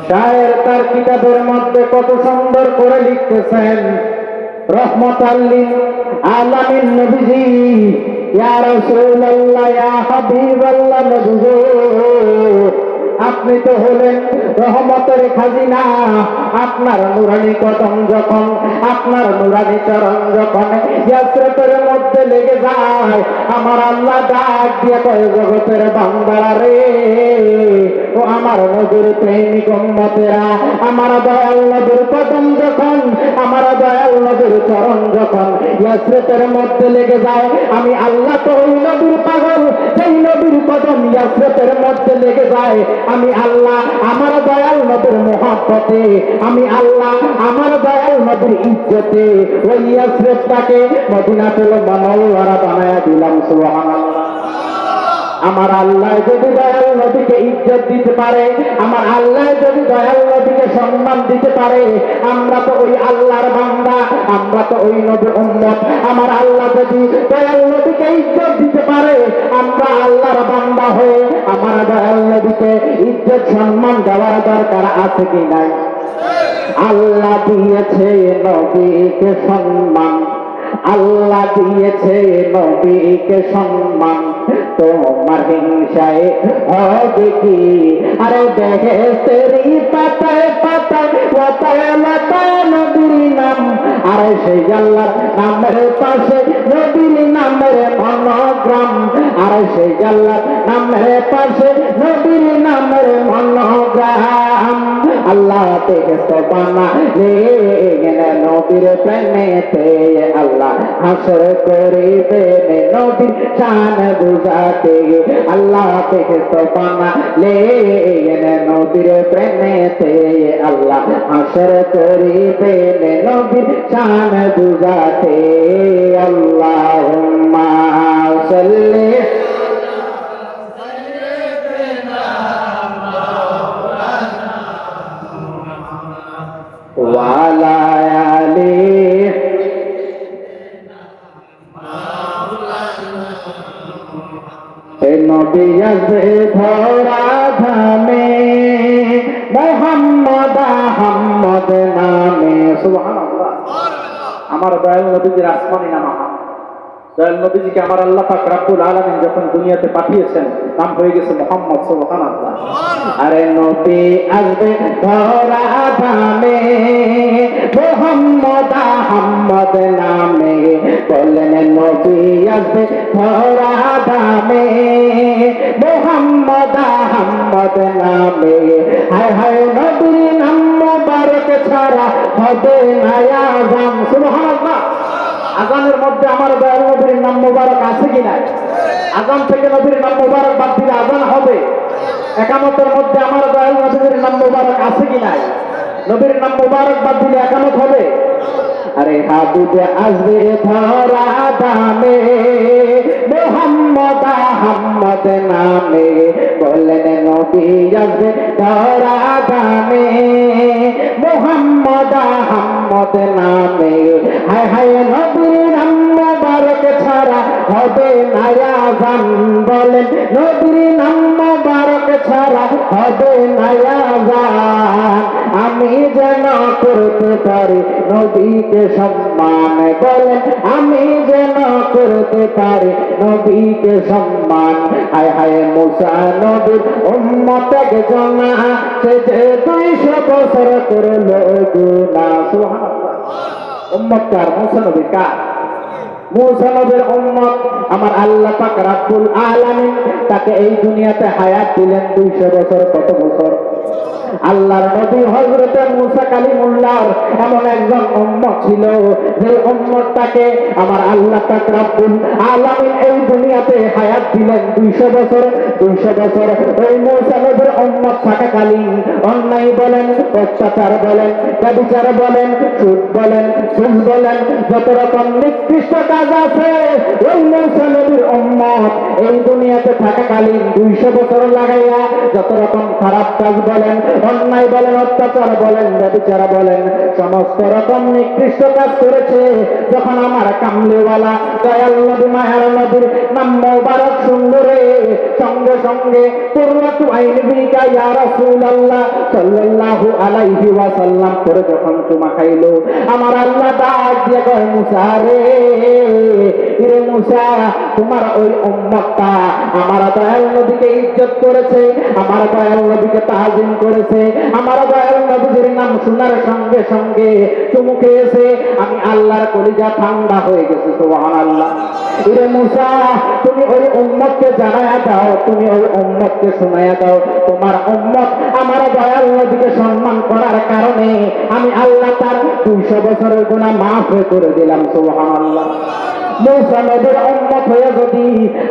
শায়ের তার কিতাবের মধ্যে কত সুন্দর করে লিখতেছেন, রহমাতাল লিল আলামিন নবীজি, ইয়া রাসূলুল্লাহ, ইয়া হাবিবাল্লাহ, নবী গো, আপনি তো হলেন রহমতের খাজিনা। আপনার নুরানি কদম যখন, আপনার নুরানি চরণ যখন ইয়াসরিফের মধ্যে লেগে যায়, আমার আল্লাহ ডাক দিয়ে কয়, জগতের বান্দারা রে, ও আমার নবীর প্রেমিক উম্মতেরা, আমার দয়াল নবীর কদম যখন, আমার দয়াল নবীর চরণ যখন ইয়াসরিফের মধ্যে লেগে যায়, আমি আল্লাহ তো ওই নবীর পাগল, সেই নবীর কদম ইয়াসরিফের মধ্যে লেগে যায়, আমি আল্লাহ আমার দয়াল নবীর মহব্বতে, আমি আল্লাহ আমার দয়াল নবীর ইজ্জতে ওই ইয়াসরিফটাকে মদিনাতুল মুনাওয়ারা বানায়া দিলাম। সুবহানাল্লাহ। আমার আল্লাহ যদি দয়াল নবীকে ইজ্জত দিতে পারে, আমার আল্লাহ যদি দয়াল নবীকে সম্মান দিতে পারে, আমরা তো ওই আল্লাহর বান্দা, আমরা তো ওই নবীর উম্মত। আমার আল্লাহ যদি দয়াল নবীকে ইজ্জত দিতে পারে, আমরা আল্লাহর বান্দা হয়ে আমার দয়াল নবীকে ইজ্জত সম্মান দেওয়ার দরকার আছে কি নাই? আল্লাহ দিয়েছে নবীকে সম্মান, আল্লাহ দিয়েছে নবীকে সম্মান, তোমার হিংসায় হবে কি? আরে বেহেশতেরি পাতায় পাতায় পাতায় পাতায় নবীর নাম, আরে সেই আল্লাহর নামের পাশে নবীর নামের মনোগ্রাম, আরে সেই আল্লাহর নামের পাশে নবীর নামের মনোগ্রাম। আল্লাহ বেহেশত বানালেন নবীর প্রেমেতে, আল্লাহ হাসর করিবেন নবীর শান বুঝাতে, আল্লাহ বেহেশত বানালেন নবীর প্রেমেতে, আল্লাহ হাসর করিবেন নবীর শান বুঝাতে। আল্লাহুম্মা সাল্লি ওয়ালা আলিহি নবী আসবে ধরা ধামে, মুহাম্মদ আহমদ নামে। সুবহানাল্লাহ। আমার দয়াল নবীজির আসমানি নাম আহমদ। দয়াল নবীজিকে আমার আল্লাহ পাক রব্বুল আলামিন যখন দুনিয়াতে পাঠিয়েছেন, নাম হয়ে গেছে মুহাম্মদ। সুবহানাল্লাহ। আরে নবী আসবে ধরা ধামে, মুহাম্মদ আহমদ নামে, বললেন নবী আসবে ধরা ধামে, মুহাম্মদ আহমদ নামে। হায় হায় নবীর নাম মুবারক ছাড়া হবে না আযান। সুবহানাল্লাহ। আযানের মধ্যে আমার দয়াল নবীর নাম মুবারক আছে কি নাই? আযান থেকে নবীর নাম মুবারক বাদ দিলে আযান হবে? একামতের মধ্যে আমার দয়াল নবীর নাম মুবারক আছে কি নাই? নবীর নাম মুবারক বাদ দিলে একামত হবে? আরে হাবিব আসবে ধরা ধামে, মুহাম্মদ আহমদ নামে, বললেন নবী আসবে ধরা ধামে, মুহাম্মদ আহমদ নামে। হায় হায় নবীর নাম মুবারক ছাড়া হবে না আযান, বলেন নবীর নাম মুবারক ছাড়া হবে না আযান। আমি যেন করতে পারি নবীকে সম্মান, বলেন আমি যেন করতে পারি নবীকে সম্মান। হায় হায় মুসা নবীর উম্মত একজন, সে যে 200 বছর করল গুনাহ। সুবহানাল্লাহ। উম্মত কার? মুসা নবী কার? মুসা নবীর উম্মত। আমার আল্লাহ পাক রব্বুল আলামিন তাকে এই দুনিয়াতে হায়াত দিলেন 200 বছর। কত বছর? আল্লাহর নবী হযরত মুসা কালিমুল্লাহ এমন একজন উম্মত ছিল, যে উম্মতটাকে আমার আল্লাহ পাক রব্বুল আলামিন এই দুনিয়াতে হায়াত দিলেন 200 বছর। 200 বছর ওই মুসা নবীর উম্মত থাকাকালীন অন্যায় বলেন, অত্যাচার বলেন, ব্যভিচার বলেন, সুদ বলেন, সুদ বলেন, যত রকম নিকৃষ্ট কাজ আছে ওই মূসা নবীর উম্মত এই দুনিয়াতে থাকাকালীন 200 বছর লাগাইয়া যত রকম খারাপ কাজ বলেন, অন্যায় বলেন, অত্যাচার বলেন, ব্যভিচার বলেন, সমস্ত রকম নিকৃষ্ট কাজ করেছে। যখন আমার কামলিওয়ালা দয়াল নবী মায়ার নবীর নাম মোবারক সুন্দরে সঙ্গে সঙ্গে কুররাতু আইনি বিকা ইয়া রাসূলুল্লাহ সাল্লাল্লাহু আলাইহি ওয়াসাল্লাম করে যখন চুমা খাইলো, আমার আল্লাহ ডাক দিয়ে কয়, মুসা রে, রে মুসা, তোমার ওই উম্মতটা আমার দয়াল নবীকে ইজ্জত করেছে, আমার দয়াল নবীকে তাজিম করেছে, আমার দয়াল নবীর নাম শোনার সঙ্গে সঙ্গে চুমু খেয়েছে, আমি আল্লাহর কলিজা ঠান্ডা হয়ে গেছে। সুবহানাল্লাহ। রে মুসা, তুমি ওই উম্মতকে জানায়া দাও, তুমি ওই উম্মতকে শোনায়া দাও, তোমার উম্মত আমার দয়াল নবীকে সম্মান করার কারণে আমি আল্লাহ তার 200 বছরের গুনাহ মাফ করে দিলাম। সুবহানাল্লাহ। মুসা নবীর উম্মত হয়ে যদি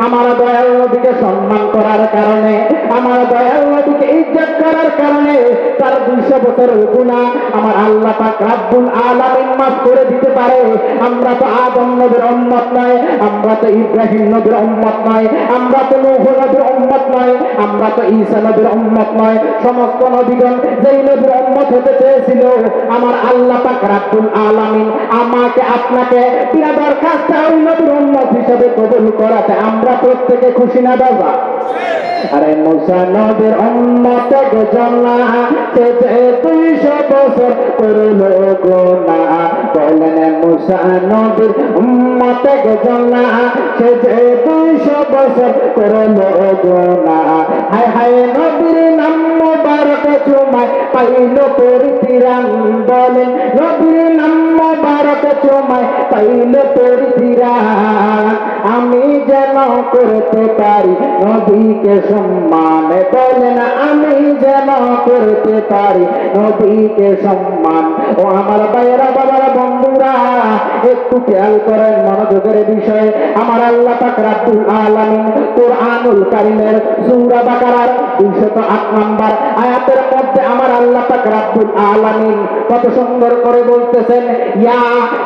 আমার দয়াল নবীকে সম্মান করার কারণে, আমার দয়াল নবীকে ইজ্জত করার কারণে তার 200 বছরের গুনাহ আমার আল্লাহ পাক রব্বুল আলামিন মাফ করে দিতে পারে, আমরা তো আদম নবীর উম্মত নয়, আমরা তো ইব্রাহিম নবীর উম্মত নয়, আমরা তো নূহ নবীর উম্মত নয়, আমরা তো ঈসা নবীর উম্মত নয়। সমস্ত নবীগণ যেই নবীর উম্মত হতে চেয়েছিল আমার আল্লাহ পাক রব্বুল আলামিন আমাকে আপনাকে বিনা দরখাস্তে ওই নবীর উম্মত হিসেবে কবুল করাতে আমরা প্রত্যেকে খুশি না বাবা? আরে মুসা নবীর উম্মত কে জানা সে 200 বছর করলো গুনাহ, বলেন মুসা নবীর উম্মত কে জানা সে 200 বছর করলো গুনাহ। হায় হায় নবীর নাম মুবারক চুমায় পাইল পরিত্রাণ, বলেন নবীর নাম মুবারক চুমায় পাইল পরিত্রাণ। আমি যেন করতে পারি নবীকে সম্মান, বলেন আমি যেন করতে পারি নবীকে সম্মান। ও আমার ভাইয়েরা, বাবারা, বন্ধুরা, একটু খেয়াল করেন মনোযোগের বিষয়ে। আমার আল্লাহ পাক রব্বুল আলামিন কুরআনুল কারীমের সূরা বাকারার 208 নম্বর আয়াতের মধ্যে আমার আল্লাহ পাক রব্বুল আলামিন কত সুন্দর করে বলতেছেন, ইয়া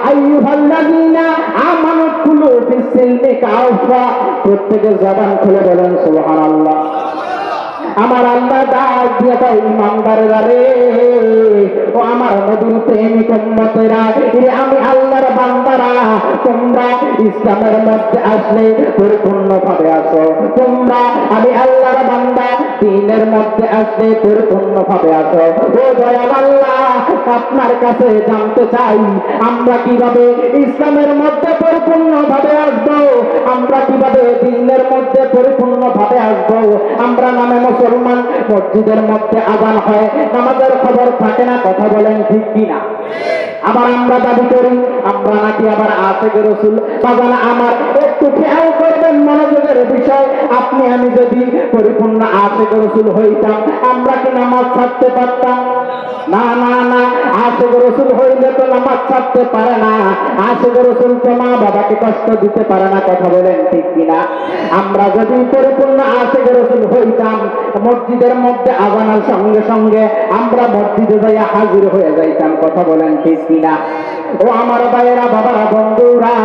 আইয়ুহাল্লাযীনা আমানু কুলু ফিস সিলমি কাফা। প্রত্যেকে জবান খুলে বলেন সুবহানাল্লাহ। আমার আল্লাহ ডাক দিয়ে কয়, ইমানদারেরা রে, ও আমার নবীর প্রেমিক উম্মতেরা, আমি আল্লাহর বান্দারা, তোমরা ইসলামের মধ্যে আসলে পরিপূর্ণভাবে আসো, তোমরা আমি আল্লাহর বান্দা দ্বীনের মধ্যে আসলে পরিপূর্ণভাবে আসো। ও দয়াল আল্লাহ, আপনার কাছে জানতে চাই আমরা কিভাবে ইসলামের মধ্যে পরিপূর্ণভাবে আসবো, আমরা কিভাবে দ্বীনের মধ্যে পরিপূর্ণভাবে আসবো। আমরা নামে মুসলমান, মসজিদের মধ্যে আযান হয়, নামাজের খবর থাকে না, কথা বলেন ঠিক কিনা? আবার আমরা দাবি করি আমরা নাকি আবার আশিক রাসূল। বাজান আমার একটু খেয়াল করবেন মনোযোগের বিষয়। আপনি আমি যদি পরিপূর্ণ আশিক রাসূল হইতাম আমরা কি নামাজ ছাড়তে পারতাম? না না না, আশিক রাসূল হইলে তো নামাজ ছাড়তে পারে না, আশিক রাসূল তো মা বাবাকে কষ্ট দিতে পারে না, কথা বলেন ঠিক কিনা? আমরা যদি পরিপূর্ণ আশিক রাসূল হইতাম মসজিদের মধ্যে আযানের সঙ্গে সঙ্গে আমরা মসজিদে যাইয়া হাজির হয়ে যাইতাম, কথা বলেন ঠিক কিনা? ও আমার ভাইয়েরা, বাবারা, বন্ধুরা,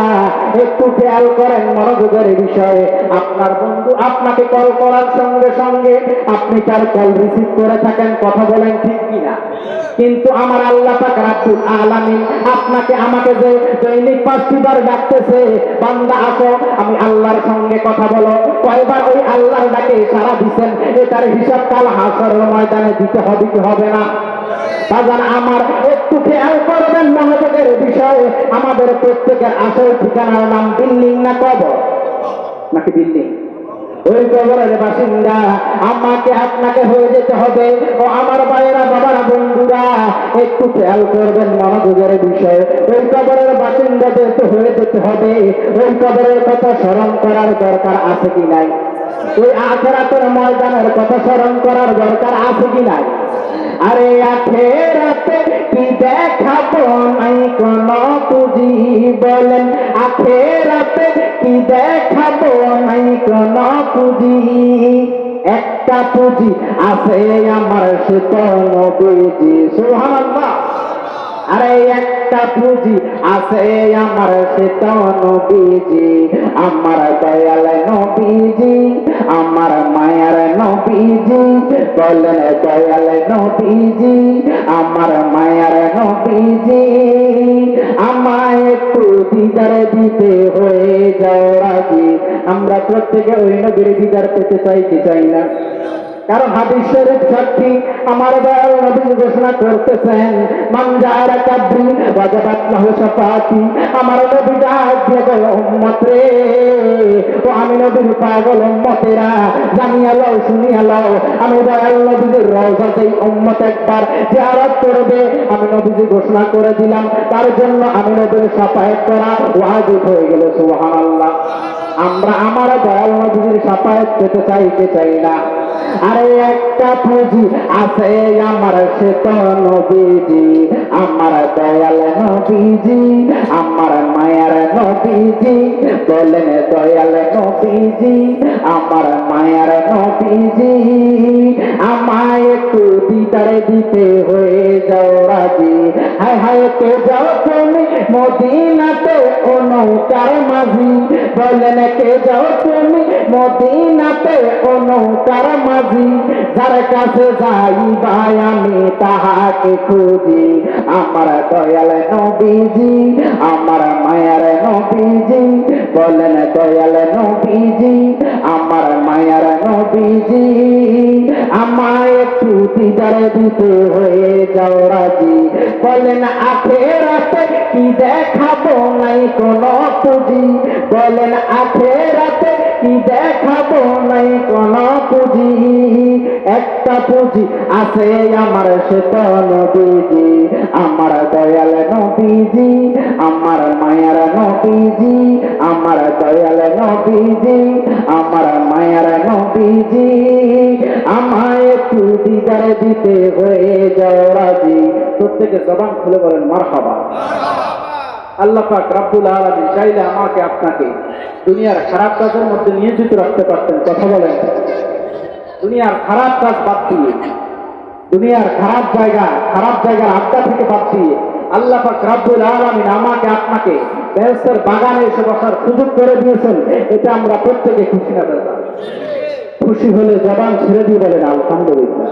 একটু খেয়াল করেন মনোযোগের বিষয়ে। আপনার বন্ধু আপনাকে কল করার সঙ্গে সঙ্গে আপনি তার কল রিসিভ করে থাকেন, কথা বলেন ঠিক কিনা? কিন্তু আমার আল্লাহ পাক রব্বুল আলামিন আপনাকে আমাকে যে দৈনিক 5টি বার ডাকতেছে, বান্দা আসো আমি আল্লাহর সঙ্গে কথা বলো, কয়বার ওই আল্লাহর ডাকে সাড়া দিবেন এটার হিসাব কাল হাসরের ময়দানে দিতে হবে কি হবে না? বাজান আমার একটু খেয়াল করবেন মনোযোগের বিষয়ে। আমাদের প্রত্যেকের আসল ঠিকানার নাম বিল্ডিং না কবর? নাকি বিল্ডিং? ওই কবরের বাসিন্দা আমাকে আপনাকে হয়ে যেতে হবে। ও আমার ভাইয়েরা, বাবারা, বন্ধুরা, একটু খেয়াল করবেন মনোযোগের বিষয়ে। ওই কবরের বাসিন্দাদের তো হয়ে যেতে হবে, ওই কবরের কথা স্মরণ করার দরকার আছে কি নাই? ওই আখিরাতের ময়দানের কথা স্মরণ করার দরকার আছে কি নাই? আরে আখিরাতে কি দেখাবো নাই কোন পুঁজি, বলেন আখিরাতে কি দেখাবো নাই কোন পুঁজি। একটা পুঁজি আছে আমার সে তো নবীজি। সুবহানাল্লাহ। আরে একটা পুঁজি আছে আমার সে তো নবীজি, আমার দয়াল নবীজি, আমার মায়ার নবীজি। বলেন দয়াল নবীজি, আমার মায়ার নবীজি। আমায় একটু দিদার দিতে হয়ে যাও রাজি। আমরা প্রত্যেকে ওই নবীর দিদার পেতে চাই কি চাই না? কারণ হাদিস শরীফ সাক্ষী, আমার দয়াল নবী ঘোষণা করতেছেন, মান জাআরা কাবরি ওয়াজাবাত লাহু শাফাআতি। আমার নবী ডাক দিয়ে বলে, উম্মত রে, ও আমি নবীর পাগল উম্মতেরা, জানিয়া লও, শুনিয়া লও, আমি দয়াল নবীর রওজাতেই উম্মত একবার জিয়ারত করবে। আমি নবীজি ঘোষণা করে দিলাম, তার জন্য আমি নবীর শাফায়াত করা ওয়াজিব হয়ে গেল। সুবহানাল্লাহ। আমরা আমার দয়াল নবীর শাফায়াত পেতে চাই কি চাই না? আরে একটা পুঁজি আছে আমার সে তো নবীজি, আমার দয়াল নবীজি, আমার মায়ার নবীজি। বলেন দয়াল নবীজি, আমার মায়ার নবীজি। আমায় একটু দিদার দিতে হয়ে যাও রাজি। হায় হায় কে যাও তুমি মদিনাতে ও নৌকার মাঝি। বলেন কে যাও তুমি মদিনাতে ও নৌকার মাঝি। যার কাছে যাইবা আমি তাহাকে খুঁজি, আমার দয়াল নবীজি, আমার মায়ার নবীজি। বলেন দয়াল নবীজি, আমার মায়ার নবীজি। আমায় একটু দিদার দিতে হয়ে যাও রাজি। বলেন আখেরাতে কি দেখাবো নাই কোন পুঁজি। বলেন আখেরাতে কি দেখাবো নাই কোন পুঁজি। একটা পুঁজি আছে আমার সে তো নবীজি, আমার দয়াল নবীজি, আমার মায়ার নবীজি, আমার দয়াল নবীজি, আমার মায়ার নবীজি। আমায় একটু দিদার দিতে হয়ে যাও রাজি। প্রত্যেকে জবান খুলে বলেন মারহাবা। আল্লাহ পাক রব্বুল আলামিন চাইলে আমাকে আপনাকে দুনিয়ার খারাপ কাজের মধ্যে নিয়োজিত রাখতে পারতেন। কথা বলেন। দুনিয়ার খারাপ কাজ বাদ দিয়ে, দুনিয়ার খারাপ জায়গার আড্ডা থেকে বাদ দিয়ে আল্লাহ পাক রব্বুল আলামিন আমাকে আপনাকে বেহেশতের বাগানে এসে বসার সুযোগ করে দিয়েছেন। এটা আমরা প্রত্যেকে খুশি না বেজার? খুশি হলে জবান ছেড়ে দিয়ে বলেন আলহামদুলিল্লাহ।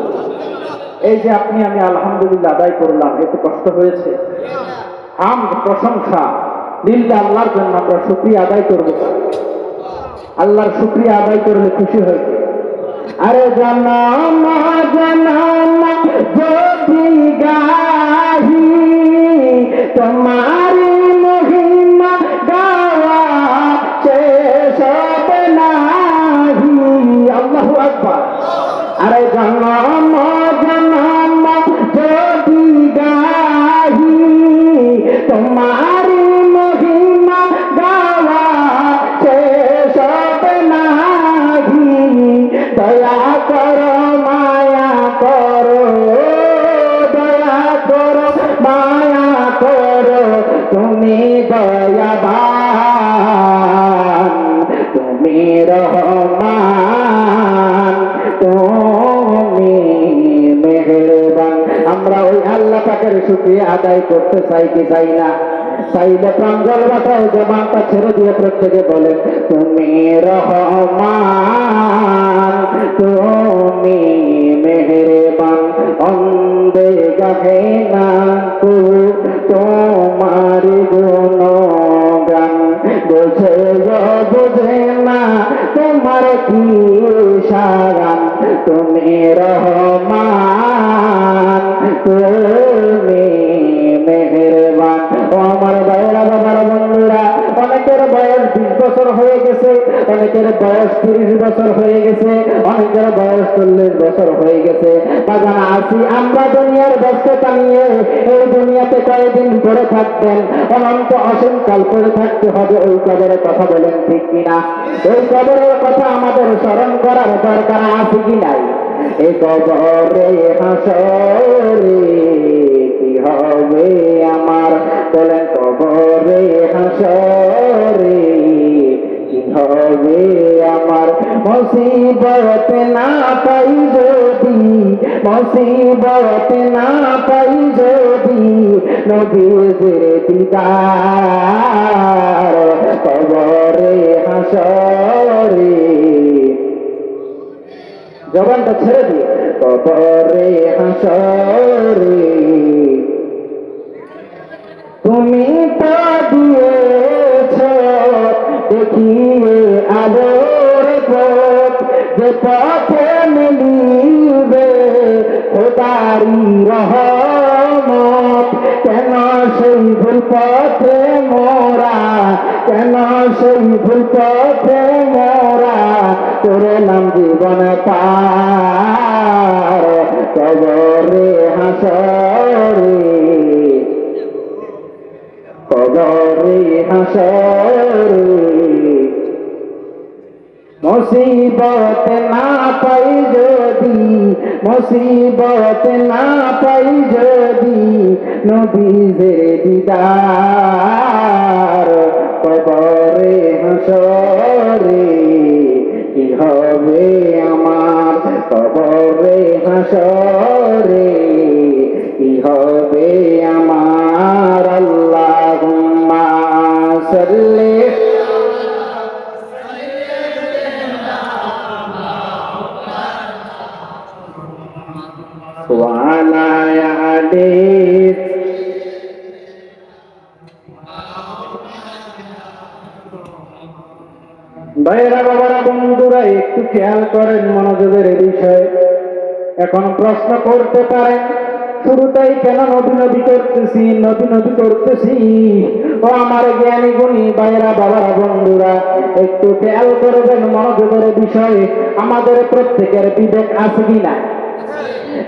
এই যে আপনি আমি আলহামদুলিল্লাহ আদায় করলাম, এতে কষ্ট হয়েছে? হামদ প্রশংসা লিল্লাহ, আল্লাহর জন্য। আমরা শুকরিয়া আদায় করব। আল্লাহর শুকরিয়া আদায় করলে খুশি হয়েছে। আরে জানাম জানাম যদি গাহি তোমারি মহিমা গাওয়া শেষ হবে নাহি। আল্লাহু আকবার। আরে জানাম জানাম যদি গাহি তোমারি মহিমা গাওয়া শেষ হবে নাহি। দয়া করো মায়া করো, দয়া করো মায়া করো, তুমি দয়াবান, তুমি রহমান, তুমি মেহেরবান। আমরা ওই আল্লাহ পাকের শুকরিয়া আদায় করতে চাই কি চাই না? চাইলে প্রাঞ্জল বাসায় জবানটা ছেড়ে দিয়ে প্রত্যেকে বলেন তুমি রহমান, তুমি মেহেরবান। অন্ধে গাহে না কো তোমার গুণগান, বোঝে বোঝে না তোমার কি সাগান। তুমি রহমান, তুমি মেহেরবান। ও আমার ভাইয়েরা, বাবার বন্ধুরা, অনেকের বয়স 20 বছর হয়ে গেছে, অনেকের বয়স 30 বছর হয়ে গেছে, অনেকের বয়স 40 বছর হয়ে গেছে। বাগান আছি আমরা দুনিয়ার ব্যস্ততা নিয়ে। এই দুনিয়াতে কয়েকদিন পরে থাকবেন, অনন্ত অসীমকাল পরে থাকতে হবে। ওই কবরের কথা বলেন ঠিক কিনা? ওই কবরের কথা আমাদের স্মরণ করার দরকার আছে কি নাই? এই কবরে হাসরে কি হবে আমার? বলেন কবরে হাসরে কি হবে আমার? মুসিবত না মুসিবত না পাই যদি নবীর দিদার কবরে হাসরে, জবানটা ছেড়ে দিয়ে, কবরে হাসরে তুমি পা দিয়েছ দেখিয়ে আলোর পথ, যে পথে মিলিবে খোদারি রহমত। কেন সেই ভুল পথে মোরা, কেন সেই ভুল পথে মোরা করলাম জীবন পার, কবরে হাসরে, কবরে হাসরে মুসিবত না পাই যদি, মুসিবত না পাই যদি নবীর দিদার কবরে হাসরে, কি হবে আমার কবরে হাসরে, কি হবে আমার। আল্লাহুম্মা সাল্লি ওয়ালা আলি। ভাইরা বাবারা বন্ধুরা একটু খেয়াল করেন মনোযোগের বিষয়। এখন প্রশ্ন করতে পারেন শুরুতেই কেন নবী নবী করতেছি, নবী নবী করতেছি? ও আমার জ্ঞানী গুণী ভাইরা বাবারা বন্ধুরা একটু খেয়াল করবেন মনোযোগের বিষয়ে। আমাদের প্রত্যেকের বিবেক আছে কিনা?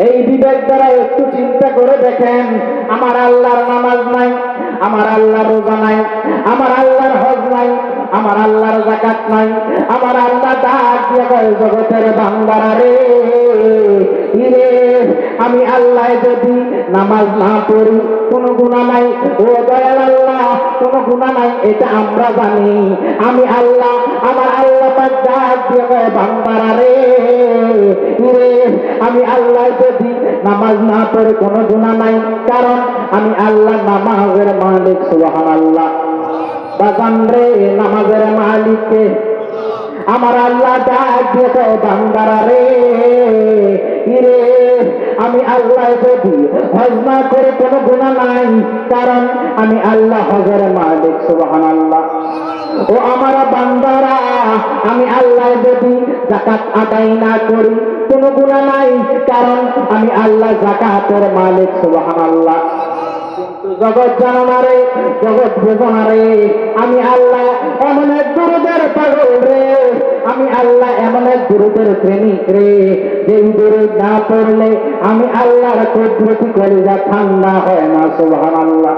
এই বিবেক দ্বারা একটু চিন্তা করে দেখেন, আমার আল্লাহর নামাজ নাই, আমার আল্লাহর রোজা নাই, আমার আল্লাহর হজ নাই, আমার আল্লাহর যাকাত নাই, আমার আল্লাহ ডাক দিয়ে কয় জগতের বান্দারা রে, ইরে আমি আল্লাহ যদি নামাজ না পড়ি কোনো গুনাহ নাই, ও দয়াল আল্লাহ কোনো গুনাহ নাই এটা আমরা জানি। আমি আল্লাহ, আমার আল্লাহ পাক ডাক দিয়ে কয় বান্দারা রে, ইরে আমি আল্লাহ যদি নামাজ না পড়ে কোনো গুনাহ নাই, কারণ আমি আল্লাহ নামাজের মালিক। সুবহানাল্লাহ। বাজান রে নামাজের মালিককে আমার আল্লাহ ডাক দিয়ে কয় বান্দারা রে, ইরে আমি আল্লাহ যদি হজ না করে কোনো গুনাহ নাই, কারণ আমি আল্লাহ হজের মালিক। সুবহানাল্লাহ। ও আমার বান্দারা আমি আল্লাহ যদি যাকাত আদায় না করি কোনো গুনাহ নাই, কারণ আমি আল্লাহ যাকাতের মালিক। সুবহানাল্লাহ। কিন্তু জগৎ জানারে, জগৎ বোঝারে আমি আল্লাহ এমন এক দুরুদের পাগল রে, আমি আল্লাহ এমন এক দুরুদের প্রেমিক রে, যেই দুরুদ না পড়লে আমি আল্লাহর কুদরতি কলিজা ঠান্ডা হয় না। সুবহানাল্লাহ।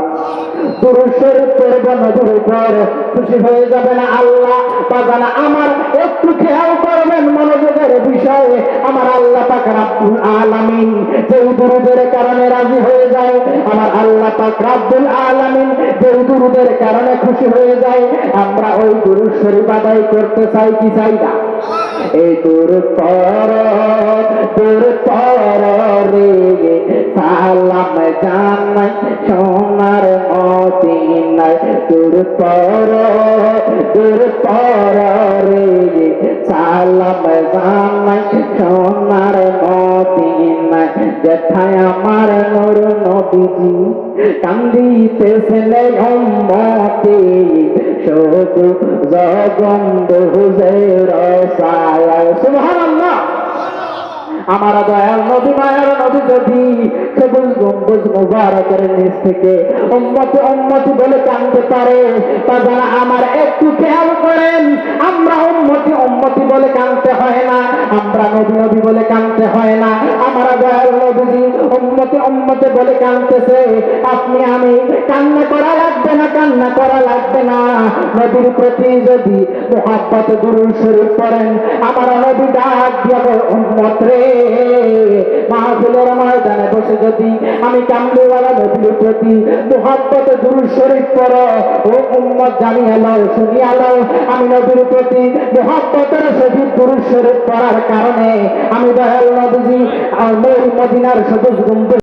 দুরূদ শরীফ পড়বে নবীর উপর, খুশি হয়ে যাবে না আল্লাহ? বাজানা আমার একটু খেয়াল করবেন মনোযোগের বিষয়ে। আমার আল্লাহ পাক রব্বুল আলামিন যেই দুরুদের কারণে রাজি হয়ে যায়, আমার আল্লাহ পাক রব্বুল আলামিন যেই দুরুদের কারণে খুশি হয়ে যায়, আমরা ওই দুরূদ শরীফ আদায় করতে চাই কি চাই না? এই দুরূদ পড়ো, দুরূদ পড়ো রে, সালাম জানাই সোনার মদিনায়। দুরূদ পড়ো, দুরূদ পড়ো রে, সালাম জানাই সোনার মদিনায়। যেথায় আমার নূর নবীজি কান্দিতেছেন উম্মতে, শুধু জগন্দ হুজুর সায়া। সুবহানাল্লাহ। আমার দয়াল নবী মায়ের নবী যদি সবুজ গম্বুজ মুবারকের নিচ থেকে উম্মতি উম্মতি বলে কাঁদতে পারে, তাছাড়া আমার একটু খেয়াল করেন, আমরা উম্মতি উম্মতি বলে কাঁদতে হয় না, আমরা নবী নবী বলে কাঁদতে হয় না। আমার দয়াল নবীজি উম্মতি উম্মতি বলে কাঁদতেছে, আপনি আমি কান্না করা লাগবে না, কান্না করা লাগবে না। নবীর প্রতি যদি মুহাব্বত দুরূদ শরীফ পড়েন, আমার নবী ডাক দিয়ে উম্মত রে, মাহফিলের ময়দানে বসে যদি আমি কামলিওয়ালা নবীর প্রতি মুহাব্বতে দুরূদ শরীফ পড়ো। ও উম্মত জানিয়ে নাও, শুনিয়ে নাও, আমি নবীর প্রতি মুহাব্বতের সহিত দুরূদ শরীফ পড়ার কারণে আমি দয়াল নবীজি মদিনার সবুজ গম্বুজ